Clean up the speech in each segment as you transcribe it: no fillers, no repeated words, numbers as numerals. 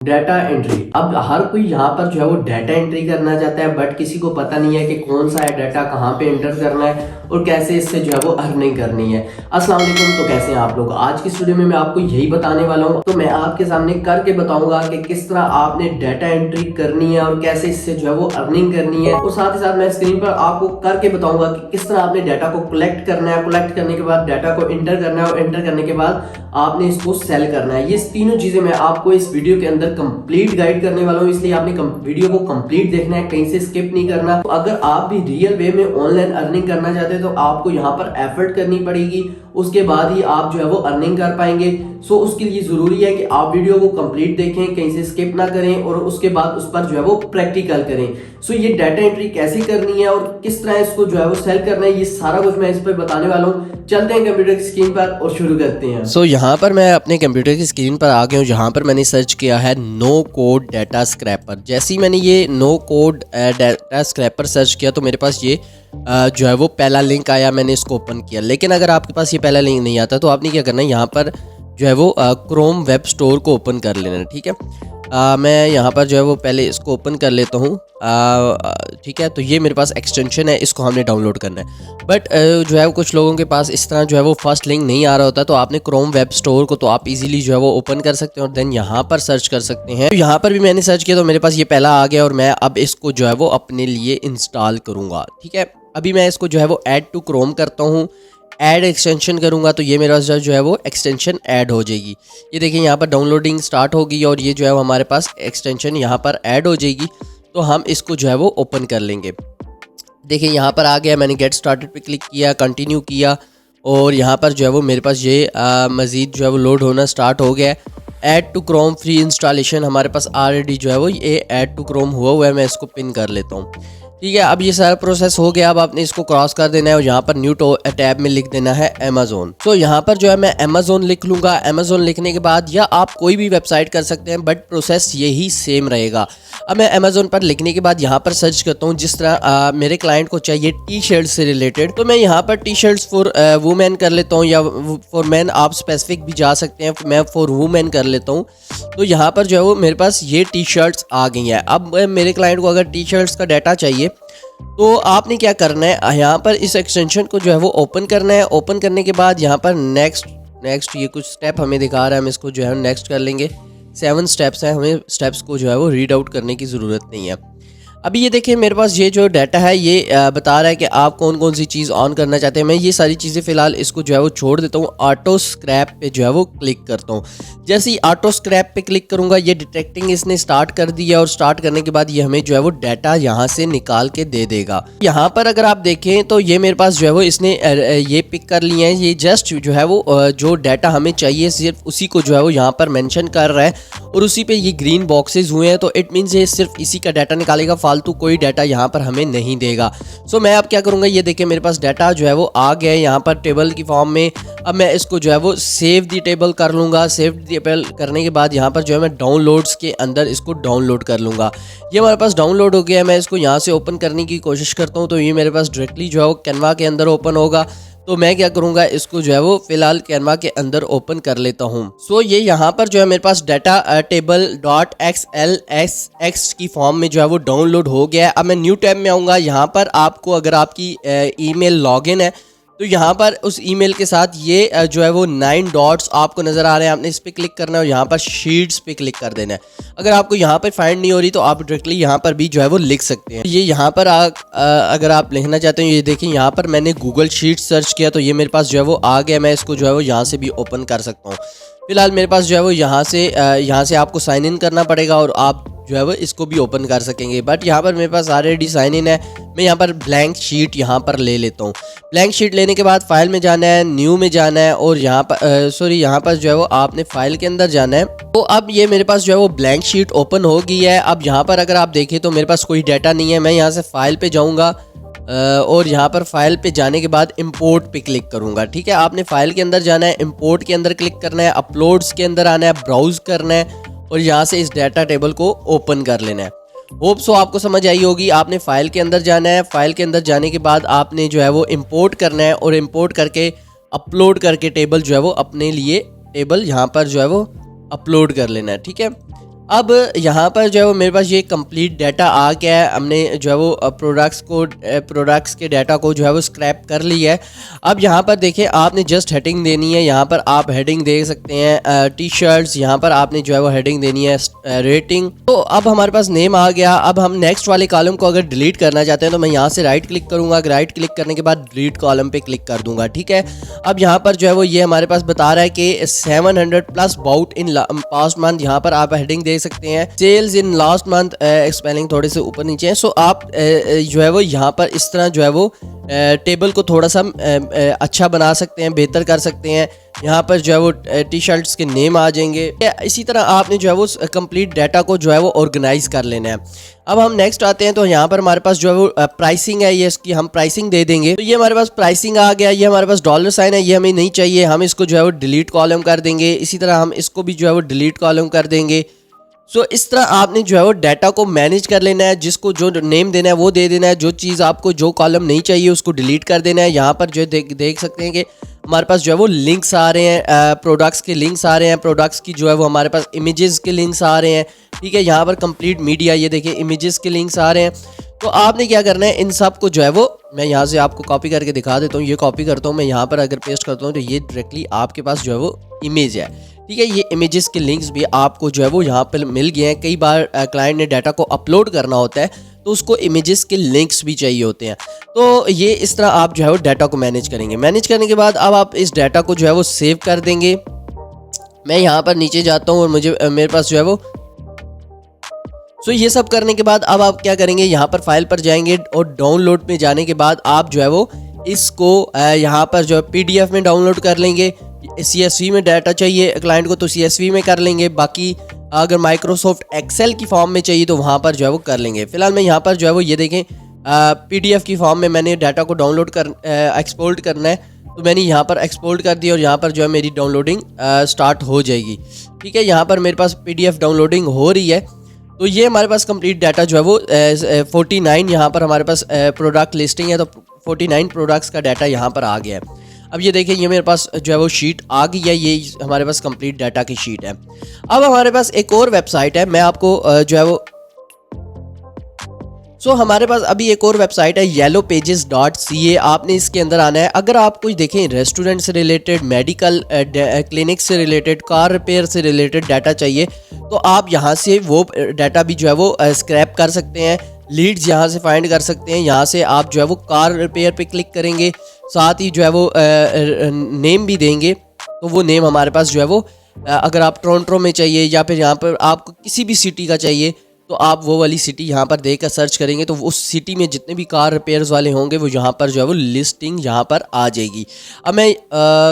Data entry. अब हर कोई यहाँ पर जो है वो डाटा एंट्री करना चाहता है, बट किसी को पता नहीं है कि कौन सा है डाटा कहाँ पे एंटर करना है और कैसे इससे जो है वो अर्निंग करनी है। अस्सलाम वालेकुम, तो कैसे हैं आप लोग। आज की स्टूडियो में मैं आपको यही बताने वाला हूँ। तो मैं आपके सामने करके बताऊंगा कि किस तरह आपने डाटा एंट्री करनी है और कैसे इससे जो है वो अर्निंग करनी है। और साथ ही साथ मैं स्क्रीन पर आपको करके बताऊंगा कि किस तरह आपने डाटा को कलेक्ट करना है, कलेक्ट करने के बाद डाटा को एंटर करना है और एंटर करने के बाद आपने इसको सेल करना है। ये तीनों चीजें मैं आपको इस वीडियो के अंदर कंप्लीट गाइड करने वाला हूँ, इसलिए आपने वीडियो को कंप्लीट देखना है, कहीं से स्किप नहीं करना। तो अगर आप भी रियल वे में ऑनलाइन अर्निंग करना चाहते हैं तो आपको यहाँ पर एफर्ट करनी पड़ेगी, उसके बाद ही आप जो है वो अर्निंग कर पाएंगे। सो उसके लिए जरूरी है कि आप वीडियो को कंप्लीट देखें, कहीं से स्किप ना करें और उसके बाद उस पर जो है वो प्रैक्टिकल करें। सो ये डाटा एंट्री कैसे करनी है और किस तरह इसको जो है वो सेल करना है, ये सारा कुछ मैं इस पर बताने वाला हूँ। चलते हैं कंप्यूटर की स्क्रीन पर और शुरू करते हैं। सो यहाँ पर मैं अपने कंप्यूटर की स्क्रीन पर आ गया हूँ, जहाँ पर मैंने सर्च किया है नो कोड डाटा स्क्रैपर। जैसे ही मैंने ये no code data scraper search किया तो मेरे पास ये जो है वो पहला लिंक आया, मैंने इसको ओपन किया। लेकिन अगर आपके पास ये पहला लिंक नहीं आता तो आपने क्या करना है, यहाँ पर जो है वो क्रोम वेब स्टोर को ओपन कर लेना है। ठीक है, मैं यहाँ पर जो है वो पहले इसको ओपन कर लेता हूँ। ठीक है, तो ये मेरे पास एक्सटेंशन है, इसको हमने डाउनलोड करना है। बट जो है कुछ लोगों के पास इस तरह जो है वो फर्स्ट लिंक नहीं आ रहा होता, तो आपने क्रोम वेब स्टोर को तो आप इजीली जो है वो ओपन कर सकते हैं और देन यहाँ पर सर्च कर सकते हैं। तो यहाँ पर भी मैंने सर्च किया तो मेरे पास ये पहला आ गया और मैं अब इसको जो है वो अपने लिए इंस्टॉल करूँगा। ठीक है, अभी मैं इसको जो है वो ऐड टू क्रोम करता हूँ, ऐड एक्सटेंशन करूंगा तो ये मेरा जो है वो एक्सटेंशन ऐड हो जाएगी। ये देखिए यहाँ पर डाउनलोडिंग स्टार्ट होगी और ये जो है वो हमारे पास एक्सटेंशन यहाँ पर ऐड हो जाएगी। तो हम इसको जो है वो ओपन कर लेंगे। देखिए यहाँ पर आ गया, मैंने गेट स्टार्टेड पे क्लिक किया, कंटिन्यू किया और यहाँ पर जो है वो मेरे पास ये मज़ीद जो है वो लोड होना स्टार्ट हो गया है। Add to Chrome free installation हमारे पास ऑलरेडी जो है वो ये ऐड टू क्रोम हुआ है। मैं इसको पिन कर लेता हूँ। ठीक है, अब ये सारा प्रोसेस हो गया। अब आपने इसको क्रॉस कर देना है और यहाँ पर न्यू टैब में लिख देना है अमेज़ोन। तो यहाँ पर जो है मैं अमेज़ोन लिख लूँगा। अमेज़ोन लिखने के बाद या आप कोई भी वेबसाइट कर सकते हैं, बट प्रोसेस यही सेम रहेगा। अब मैं अमेज़ोन पर लिखने के बाद यहाँ पर सर्च करता हूँ। जिस तरह मेरे क्लाइंट को चाहिए टी शर्ट से रिलेटेड, तो मैं यहाँ पर टी शर्ट्स फॉर वुमेन कर लेता हूँ या फॉर मैन, आप स्पेसिफिक भी जा सकते हैं। मैं फॉर वुमेन कर लेता हूँ। तो यहाँ पर जो है वो मेरे पास ये टी शर्ट्स आ गई हैं। अब मेरे क्लाइंट को अगर टी शर्ट्स का डाटा चाहिए तो आपने क्या करना है, यहाँ पर इस एक्सटेंशन को जो है वो ओपन करना है। ओपन करने के बाद यहाँ पर नेक्स्ट ये कुछ स्टेप हमें दिखा रहा है, हम इसको जो है नेक्स्ट कर लेंगे। 7 स्टेप्स हैं, हमें स्टेप्स को जो है वो रीड आउट करने की ज़रूरत नहीं है। अभी ये देखिए मेरे पास ये जो डाटा है ये बता रहा है कि आप कौन कौन सी चीज़ ऑन करना चाहते हैं। मैं ये सारी चीज़ें फ़िलहाल इसको जो है वो छोड़ देता हूँ। ऑटो स्क्रैप पे जो है वो क्लिक करता हूँ। जैसे ही ऑटो स्क्रैप पे क्लिक करूँगा ये डिटेक्टिंग इसने स्टार्ट कर दिया और स्टार्ट करने के बाद ये हमें जो है वो डाटा यहाँ से निकाल के दे देगा। यहाँ पर अगर आप देखें तो ये मेरे पास जो है वो इसने ये पिक कर लिए हैं। ये जस्ट जो है वो जो डाटा हमें चाहिए सिर्फ उसी को जो है वो यहाँ पर मेंशन कर रहा है और उसी पे ये ग्रीन बॉक्सेस हुए हैं। तो इट मीन्स ये सिर्फ इसी का डाटा निकालेगा, फालतू कोई डाटा यहाँ पर हमें नहीं देगा। सो मैं अब क्या करूँगा, ये देखिए मेरे पास डाटा जो है वो आ गया है यहाँ पर टेबल की फॉर्म में। अब मैं इसको जो है वो सेव दी टेबल कर लूँगा। सेव दी टेबल करने के बाद यहाँ पर जो है मैं डाउनलोड्स के अंदर इसको डाउनलोड कर लूँगा। ये हमारे पास डाउनलोड हो गया है। मैं इसको यहाँ से ओपन करने की कोशिश करता हूँ तो ये मेरे पास डायरेक्टली जो है वो कैनवा के अंदर ओपन होगा। तो मैं क्या करूंगा, इसको जो है वो फिलहाल कैनवा के अंदर ओपन कर लेता हूं। सो ये यहाँ पर जो है मेरे पास डाटा टेबल .xlsx की फॉर्म में जो है वो डाउनलोड हो गया है। अब मैं न्यू टैब में आऊँगा। यहाँ पर आपको अगर आपकी ईमेल लॉगिन है तो यहाँ पर उस ईमेल के साथ ये जो है वो 9 डॉट्स आपको नज़र आ रहे हैं, आपने इस पर क्लिक करना है और यहाँ पर शीट्स पे क्लिक कर देना है। अगर आपको यहाँ पर फाइंड नहीं हो रही तो आप डायरेक्टली यहाँ पर भी जो है वो लिख सकते हैं। ये यहाँ पर अगर आप लिखना चाहते हैं, ये देखिए यहाँ पर मैंने गूगल शीट सर्च किया तो ये मेरे पास जो है वो आ गया। मैं इसको जो है वो यहाँ से भी ओपन कर सकता हूँ। फिलहाल मेरे पास जो है वो यहाँ से आपको साइन इन करना पड़ेगा और आप जो है वो इसको भी ओपन कर सकेंगे। बट यहाँ पर मेरे पास ऑलरेडी साइन इन है। मैं यहाँ पर ब्लैंक शीट यहाँ पर ले लेता हूँ। ब्लैंक शीट लेने के बाद फाइल में जाना है, न्यू में जाना है और यहाँ पर यहाँ पर जो है वो आपने फाइल के अंदर जाना है। तो अब ये मेरे पास जो है वो ब्लैंक शीट ओपन हो गई है। अब यहाँ पर अगर आप देखें तो मेरे पास कोई डाटा नहीं है। मैं यहाँ से फाइल पे जाऊँगा और यहाँ पर फाइल पे जाने के बाद इंपोर्ट पे क्लिक करूँगा। ठीक है, आपने फाइल के अंदर जाना है, इंपोर्ट के अंदर क्लिक करना है, अपलोड्स के अंदर आना है, ब्राउज करना है और यहाँ से इस डाटा टेबल को ओपन कर लेना है। होप सो आपको समझ आई होगी। आपने फाइल के अंदर जाना है। फाइल के अंदर जाने के बाद आपने जो है वो इंपोर्ट करना है और इंपोर्ट करके अपलोड करके टेबल जो है वो अपने लिए टेबल यहाँ पर जो है वो अपलोड कर लेना है। ठीक है, अब यहाँ पर जो है वो मेरे पास ये कंप्लीट डाटा आ गया है। हमने जो है वो प्रोडक्ट्स के डाटा को जो है वो स्क्रैप कर लिया है। अब यहाँ पर देखिए आपने जस्ट हेडिंग देनी है। यहाँ पर आप हेडिंग दे सकते हैं टी शर्ट्स, यहाँ पर आपने जो है वो हेडिंग देनी है रेटिंग। तो अब हमारे पास नेम आ गया। अब हम नेक्स्ट वाले कॉलम को अगर डिलीट करना चाहते हैं तो मैं यहाँ से राइट क्लिक करूँगा। राइट क्लिक करने के बाद डिलीट कॉलम पे क्लिक कर दूंगा, ठीक है। अब यहाँ पर जो है वो ये हमारे पास बता रहा है कि 700 plus bought in past month. यहाँ पर आप हेडिंग दे सकते हैं sales in last month, spelling थोड़े से ऊपर नीचे है। सो आप जो है वो यहाँ पर इस तरह जो है वो टेबल को थोड़ा सा अच्छा बना सकते हैं, बेहतर कर सकते हैं। यहाँ पर जो है वो टी शर्ट्स के नेम आ जाएंगे। इसी तरह आपने जो है वो कंप्लीट डाटा को जो है वो ऑर्गेनाइज कर लेना है। अब हम नेक्स्ट आते हैं तो यहाँ पर हमारे पास जो है वो प्राइसिंग है, ये इसकी हम प्राइसिंग दे देंगे। तो ये हमारे पास प्राइसिंग आ गया। ये हमारे पास डॉलर साइन है, ये हमें नहीं चाहिए, हम इसको जो है वो डिलीट कॉलम कर देंगे। इसी तरह हम इसको भी जो है वो डिलीट कॉलम कर देंगे। सो इस तरह आपने जो है वो डाटा को मैनेज कर लेना है। जिसको जो नेम देना है वो दे देना है, जो चीज़ आपको जो कॉलम नहीं चाहिए उसको डिलीट कर देना है। यहाँ पर जो देख सकते हैं कि हमारे पास जो है वो लिंक्स आ रहे हैं, प्रोडक्ट्स के लिंक्स आ रहे हैं, प्रोडक्ट्स की जो है वो हमारे पास इमेजेस के लिंक्स आ रहे हैं, ठीक है। यहाँ पर कंप्लीट मीडिया, ये देखिए इमेजेस के लिंक्स आ रहे हैं। तो आपने क्या करना है, इन सब को जो है वो मैं यहाँ से आपको कॉपी करके दिखा देता हूँ। ये कॉपी करता हूँ मैं, यहाँ पर अगर पेस्ट करता हूँ तो ये डायरेक्टली आपके पास जो है वो इमेज है, ठीक है। ये इमेजेस के लिंक्स भी आपको जो है वो यहाँ पर मिल गए हैं। कई बार क्लाइंट ने डाटा को अपलोड करना होता है तो उसको इमेजेस के लिंक्स भी चाहिए होते हैं। तो ये इस तरह आप जो है वो डाटा को मैनेज करेंगे। मैनेज करने के बाद अब आप इस डाटा को जो है वो सेव कर देंगे। मैं यहाँ पर नीचे जाता हूँ और मेरे पास जो है वो ये सब करने के बाद अब आप क्या करेंगे, यहाँ पर फाइल पर जाएंगे और डाउनलोड में जाने के बाद आप जो है वो इसको यहाँ पर जो है PDF में डाउनलोड कर लेंगे। CSV में डाटा चाहिए क्लाइंट को तो CSV में कर लेंगे। बाकी अगर माइक्रोसॉफ्ट एक्सेल की फॉर्म में चाहिए तो वहाँ पर जो है वो कर लेंगे। फिलहाल मैं यहाँ पर जो है वो ये देखें PDF की फॉर्म में मैंने डाटा को डाउनलोड एक्सपोर्ट करना है, तो मैंने यहाँ पर एक्सपोर्ट कर दिया और यहाँ पर जो है मेरी डाउनलोडिंग स्टार्ट हो जाएगी, ठीक है। यहाँ पर मेरे पास PDF डाउनलोडिंग हो रही है। तो ये हमारे पास कंप्लीट डाटा जो है वो 49 यहाँ पर हमारे पास प्रोडक्ट लिस्टिंग है, तो 49 प्रोडक्ट्स का डाटा यहाँ पर आ गया है। अब ये देखिए ये मेरे पास जो है वो शीट आ गई है, ये हमारे पास कंप्लीट डाटा की शीट है। अब हमारे पास एक और वेबसाइट है, मैं आपको जो है वो हमारे पास अभी एक और वेबसाइट है yellowpages.ca। आपने इसके अंदर आना है। अगर आप कुछ देखें रेस्टोरेंट से रिलेटेड, मेडिकल क्लिनिक से रिलेटेड, कार रिपेयर से रिलेटेड डाटा चाहिए तो आप यहाँ से वो डाटा भी जो है वो स्क्रैप कर सकते हैं। लीड्स यहाँ से फाइंड कर सकते हैं। यहाँ से आप जो है वो कार रिपेयर पे क्लिक करेंगे, साथ ही जो है वो नेम भी देंगे। तो वो नेम हमारे पास जो है वो अगर आप टोरंटो में चाहिए या फिर यहाँ पर आपको किसी भी सिटी का चाहिए तो आप वो वाली सिटी यहाँ पर देकर सर्च करेंगे तो उस सिटी में जितने भी कार रिपेयर्स वाले होंगे वो यहाँ पर जो है वो लिस्टिंग यहाँ पर आ जाएगी। अब मैं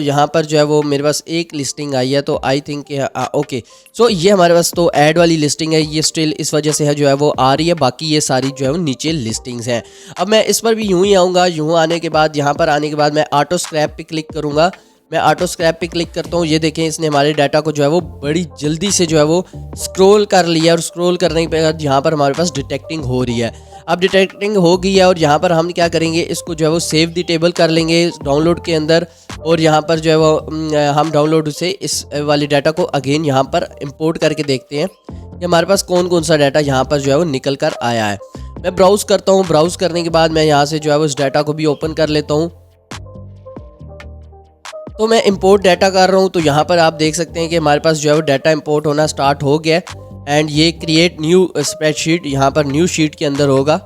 यहाँ पर जो है वो मेरे पास एक लिस्टिंग आई है तो आई थिंक ओके। ये हमारे पास तो ऐड वाली लिस्टिंग है, ये स्टिल इस वजह से है जो है वो आ रही है। बाकी ये सारी जो है वो नीचे लिस्टिंग्स हैं। अब मैं इस पर भी यूँ ही आऊँगा। यूँ आने के बाद यहाँ पर आने के बाद मैं ऑटो स्क्रैप पे क्लिक करूँगा। मैं ऑटो स्क्रैप पे क्लिक करता हूँ। ये देखें इसने हमारे डाटा को जो है वो बड़ी जल्दी से जो है वो स्क्रॉल कर लिया और स्क्रॉल करने के बाद यहाँ पर हमारे पास डिटेक्टिंग हो रही है। अब डिटेक्टिंग हो गई है और यहाँ पर हम क्या करेंगे, इसको जो है वो सेव द टेबल कर लेंगे डाउनलोड के अंदर। और यहाँ पर जो है वो हम डाउनलोड से इस वाले डाटा को अगेन यहाँ पर इम्पोर्ट करके देखते हैं कि हमारे पास कौन कौन सा डाटा यहाँ पर जो है वो निकल कर आया है। मैं ब्राउज़ करता हूँ। ब्राउज़ करने के बाद मैं यहाँ से जो है वो इस डाटा को भी ओपन कर लेता हूँ। तो मैं इंपोर्ट डाटा कर रहा हूँ। तो यहाँ पर आप देख सकते हैं कि हमारे पास जो है वो डाटा इंपोर्ट होना स्टार्ट हो गया है एंड ये क्रिएट न्यू स्प्रेडशीट यहाँ पर न्यू शीट के अंदर होगा।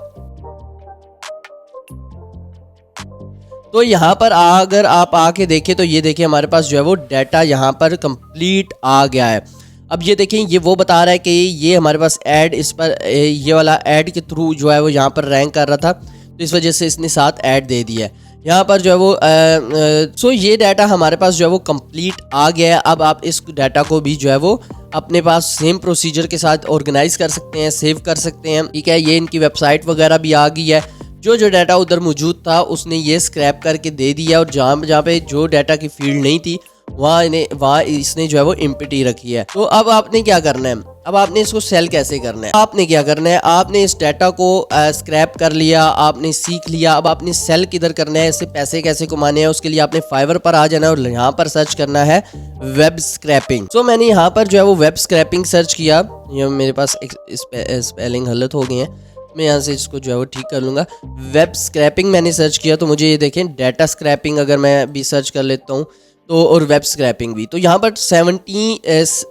तो यहाँ पर अगर आप आके देखें तो ये देखिए हमारे पास जो है वो डाटा यहाँ पर कंप्लीट आ गया है। अब ये देखें ये वो बता रहा है कि ये हमारे पास ऐड इस पर ये वाला ऐड के थ्रू जो है वो यहाँ पर रैंक कर रहा था, तो इस वजह से इसने साथ ऐड दे दिया है यहाँ पर जो है वो ये डाटा हमारे पास जो है वो कंप्लीट आ गया है। अब आप इस डाटा को भी जो है वो अपने पास सेम प्रोसीजर के साथ ऑर्गेनाइज कर सकते हैं, सेव कर सकते हैं, ठीक है। ये इनकी वेबसाइट वगैरह भी आ गई है। जो डाटा उधर मौजूद था उसने ये स्क्रैप करके दे दिया और जहाँ पे जो डाटा की फील्ड नहीं थी वहाँ इसने जो है वो एम्प्टी रखी है। तो अब आपने क्या करना है, अब आपने इसको सेल कैसे करना है, आपने क्या करना है, आपने इस डाटा को स्क्रैप कर लिया, आपने सीख लिया, अब आपने सेल किधर करना है, इससे पैसे कैसे कमाने हैं, उसके लिए आपने फाइवर पर आ जाना है और यहाँ पर सर्च करना है वेब स्क्रैपिंग। तो मैंने यहाँ पर जो है वो वेब स्क्रैपिंग सर्च किया, ये मेरे पास स्पेलिंग गलत हो गई है, मैं यहाँ से इसको जो है वो ठीक कर लूँगा। वेब स्क्रैपिंग मैंने सर्च किया तो मुझे ये देखें डाटा स्क्रैपिंग अगर मैं भी सर्च कर लेता हूँ तो, और वेब स्क्रैपिंग भी, तो यहाँ पर 70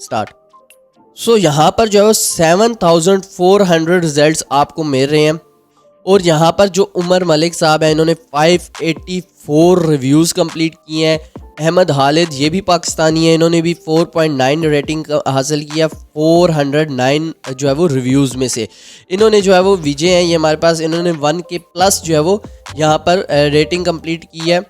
स्टार्ट। सो यहाँ पर जो है 7400 रिजल्ट्स आपको मिल रहे हैं। और यहाँ पर जो उमर मलिक साहब हैं इन्होंने 584 रिव्यूज़ कंप्लीट किए हैं। अहमद हालिद ये भी पाकिस्तानी है, इन्होंने भी 4.9 रेटिंग हासिल किया 409 जो है वो रिव्यूज़ में से। इन्होंने जो है वो विजय हैं ये हमारे पास, इन्होंने 1K प्लस जो है वो यहाँ पर रेटिंग कंप्लीट की है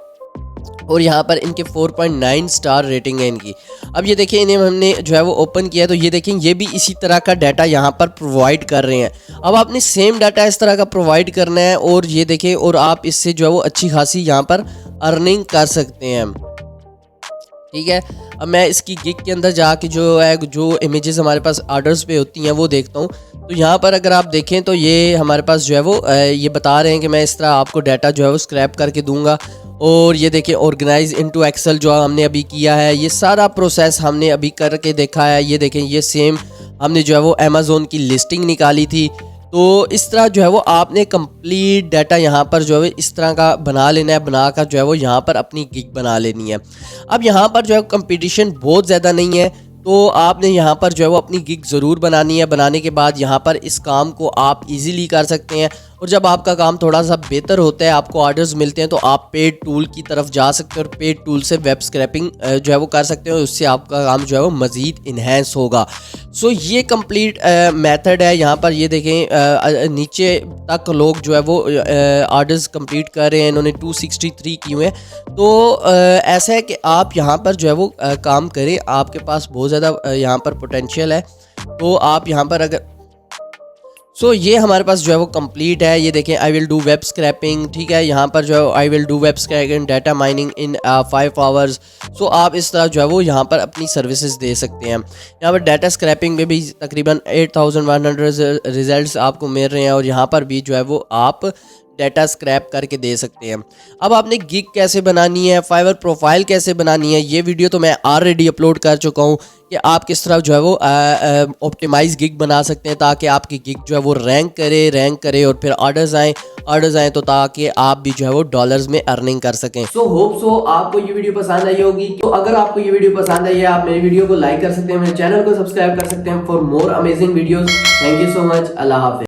और यहाँ पर इनके 4.9 स्टार रेटिंग है इनकी। अब ये देखिए इन्हें हमने जो है वो ओपन किया तो ये देखें ये भी इसी तरह का डाटा यहाँ पर प्रोवाइड कर रहे हैं। अब आपने सेम डाटा इस तरह का प्रोवाइड करना है और ये देखें, और आप इससे जो है वो अच्छी खासी यहाँ पर अर्निंग कर सकते हैं। ठीक है, अब मैं इसकी गिग के अंदर जाके जो है जो इमेजेस हमारे पास ऑर्डर्स पे होती हैं वो देखता हूँ। तो यहाँ पर अगर आप देखें तो ये हमारे पास जो है वो ये बता रहे हैं कि मैं इस तरह आपको डाटा जो है वो स्क्रैप करके दूंगा। और ये देखिए ऑर्गेनाइज इनटू एक्सेल जो हमने अभी किया है, ये सारा प्रोसेस हमने अभी करके देखा है। ये देखें ये सेम हमने जो है वो अमेज़ोन की लिस्टिंग निकाली थी। तो इस तरह जो है वो आपने कंप्लीट डाटा यहाँ पर जो है इस तरह का बना लेना है, बनाकर जो है वो यहाँ पर अपनी गिग बना लेनी है। अब यहाँ पर जो है कंपटीशन बहुत ज़्यादा नहीं है तो आपने यहाँ पर जो है वो अपनी गिग ज़रूर बनानी है। बनाने के बाद यहाँ पर इस काम को आप इजीली कर सकते हैं और जब आपका काम थोड़ा सा बेहतर होता है, आपको ऑर्डर्स मिलते हैं, तो आप पेड टूल की तरफ जा सकते हैं और पेड टूल से वेब स्क्रैपिंग जो है वो कर सकते हैं। उससे आपका काम जो है वो मज़ीद इन्हेंस होगा। सो ये कंप्लीट मेथड है। यहाँ पर ये देखें नीचे तक लोग जो है वो ऑर्डर्स कंप्लीट कर रहे हैं, इन्होंने 263 किए हुए हैं। तो ऐसा है कि आप यहाँ पर जो है वो काम करें, आपके पास बहुत ज़्यादा यहाँ पर पोटेंशियल है। तो आप यहाँ पर अगर सो ये हमारे पास जो है वो कंप्लीट है। ये देखें I will do web scraping, ठीक है, यहाँ पर जो है I will do web scraping data mining in 5 hours. So आप इस तरह जो है वो यहाँ पर अपनी सर्विसेज दे सकते हैं। यहाँ पर डाटा स्क्रैपिंग में भी तकरीबन 8100 रिजल्ट्स आपको मिल रहे हैं और यहाँ पर भी जो है वो आप डाटा स्क्रैप करके दे सकते हैं। अब आपने गिग कैसे बनानी है, फाइवर प्रोफाइल कैसे बनानी है, ये वीडियो तो मैं ऑलरेडी अपलोड कर चुका हूँ कि आप किस तरह जो है वो ऑप्टिमाइज गिग बना सकते हैं ताकि आपकी गिग जो है वो रैंक करे और फिर ऑर्डर्स आएँ तो ताकि आप भी जो है वो डॉलर्स में अर्निंग कर सकें। सो होप सो आपको ये वीडियो पसंद आई होगी। तो अगर आपको ये वीडियो पसंद आई है, आप मेरे वीडियो को लाइक कर सकते हैं, मेरे चैनल को सब्सक्राइब कर सकते हैं for more amazing videos. Thank you so much. अल्लाह हाफिज़।